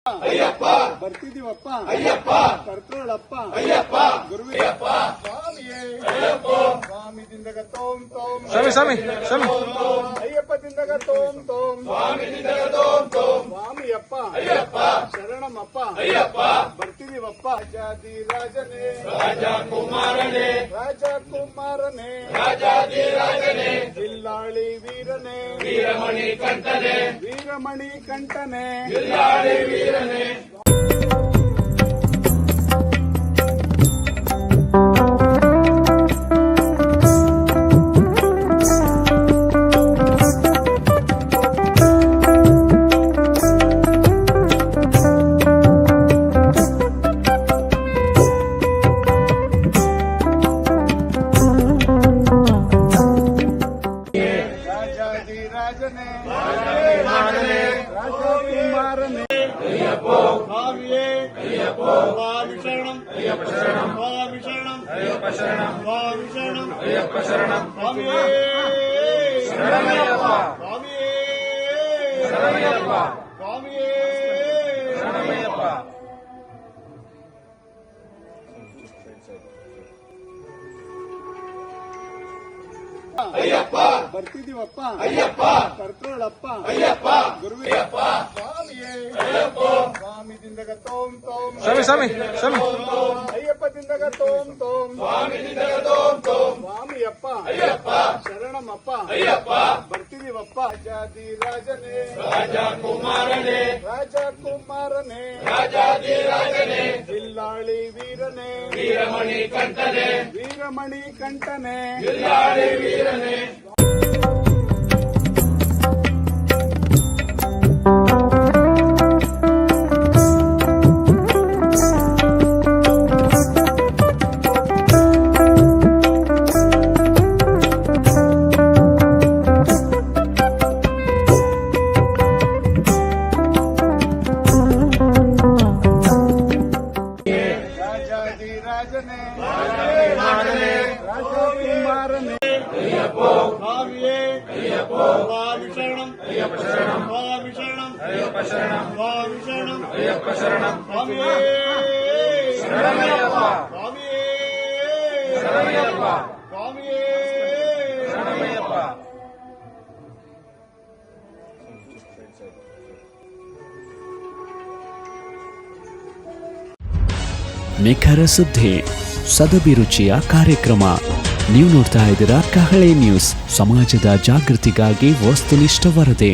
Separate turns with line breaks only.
ಅಯ್ಯಪ್ಪ
ಬರ್ತಿದೀವಪ್ಪ
ಅಯ್ಯಪ್ಪ
ಕರ್ಕೊಳ್ಳಪ್ಪ
ಅಯ್ಯಪ್ಪ
ಗುರುವಿಯಪ್ಪ ಸ್ವಾಮಿಯೇ
ಅಯ್ಯಪ್ಪ
ಸ್ವಾಮಿ ದಿಂದಗ ತೋಂ ತೋಂ
ಸ್ವಾಮಿ
ಅಯ್ಯಪ್ಪ ದಿಂದಗ ತೋಂ ತೋಂ
ಸ್ವಾಮಿ ನಿನಗ ತೋಂ ತೋಂ
ಸ್ವಾಮಿಯಪ್ಪ
ಅಯ್ಯಪ್ಪ
ಶರಣಮಪ್ಪ
ಅಯ್ಯಪ್ಪ
ಬರ್ತಿದೀವಪ್ಪ ರಾಜಾದಿ ರಾಜನೇ
ರಾಜಕುಮಾರನೇ
ರಾಜಕುಮಾರನೇ
ರಾಜಾಧಿರಾಜನೇ
ಜಿಲ್ಲಾಳಿ ವೀರನೇ
ವೀರಮಣಿ ಕಂಠನೇ
ವೀರಮಣಿ ಕಂಠನೇ
ಜಿಲ್ಲಾಳಿ ವೀರನೇ
ರಾಜಾದಿ ರಾಜನೇ
ರಾಜಕುಮಾರನೇ
ರಾಜಕುಮಾರನೇ
ಅಯ್ಯಪ್ಪ
ಸ್ವಾಮಿಯೇ
ಅಯ್ಯಪ್ಪ
ಸ್ವಾಮಿ ಶರಣಂ
ಅಯ್ಯಪ್ಪ ಶರಣಂ
ಸ್ವಾಮಿ ಶರಣಂ
ಅಯ್ಯಪ್ಪ ಶರಣಂ
ಸ್ವಾಮಿ ಶರಣಂ
ಅಯ್ಯಪ್ಪ ಶರಣಂ
ಸ್ವಾಮಿಯೇ
ಶರಣಮಯ್ಯಪ್ಪ
ಸ್ವಾಮಿಯೇ
ಶರಣಮಯ್ಯಪ್ಪ
ಸ್ವಾಮಿಯೇ
ಶರಣಮಯ್ಯಪ್ಪ ಅಯ್ಯಪ್ಪ
ಬರ್ತಿದೀವಪ್ಪ
ಅಯ್ಯಪ್ಪ
ಕರ್ಕೊಳ್ಳಪ್ಪ
ಅಯ್ಯಪ್ಪ
ಗುರುವಿಯಪ್ಪ ಸ್ವಾಮಿಯೇ
ಅಯ್ಯಪ್ಪ
ಸ್ವಾಮಿ ದಿಂದಗ ತೋಂ ತೋಂ
ಸ್ವಾಮಿ
ಅಯ್ಯಪ್ಪ ದಿಂದಗ ತೋಂ ತೋಂ
ಸ್ವಾಮಿ ನಿನಗ ತೋಂ ತೋಂ
ಸ್ವಾಮಿಯಪ್ಪ
ಅಯ್ಯಪ್ಪ
ಶರಣಮಪ್ಪ
ಅಯ್ಯಪ್ಪ
ಬರ್ತಿದೀವಪ್ಪ ರಾಜಾದಿ ರಾಜನೇ
ರಾಜಕುಮಾರನೇ
ರಾಜಕುಮಾರನೇ
ರಾಜಾಧಿರಾಜನೇ
ಜಿಲ್ಲಾಳಿ ವೀರನೇ
ವೀರಮಣಿ ಕಂಠನೇ
ವೀರಮಣಿ ಕಂಠನೇ
ಜಿಲ್ಲಾಳಿ ವೀರನೇ
ರಾಜಾದಿ ರಾಜನೇ
ರಾಜಕುಮಾರನೇ
ರಾಜಕುಮಾರನೇ
ಅಯ್ಯಪ್ಪ
ಸ್ವಾಮಿಯೇ
ಅಯ್ಯಪ್ಪ
ಸ್ವಾಮಿ ಶರಣಂ
ಅಯ್ಯಪ್ಪ ಶರಣಂ
ಸ್ವಾಮಿ ಶರಣಂ
ಅಯ್ಯಪ್ಪ ಶರಣಂ
ಸ್ವಾಮಿ ಶರಣಂ
ಅಯ್ಯಪ್ಪ ಶರಣಂ
ಸ್ವಾಮಿಯೇ
ಶರಣಮಯ್ಯಪ್ಪ
ಸ್ವಾಮಿಯೇ
ಶರಣಮಯ್ಯಪ್ಪ
ಸ್ವಾಮಿಯೇ
ಶರಣಮಯ್ಯಪ್ಪ
ನಿಖರ ಸುದ್ದಿ ಸದಭಿರುಚಿಯ ಕಾರ್ಯಕ್ರಮ ನೀವು ನೋಡ್ತಾ ಇದ್ದೀರಾ ಕಹಳೆ ನ್ಯೂಸ್, ಸಮಾಜದ ಜಾಗೃತಿಗಾಗಿ ವಸ್ತುನಿಷ್ಠ ವರದಿ.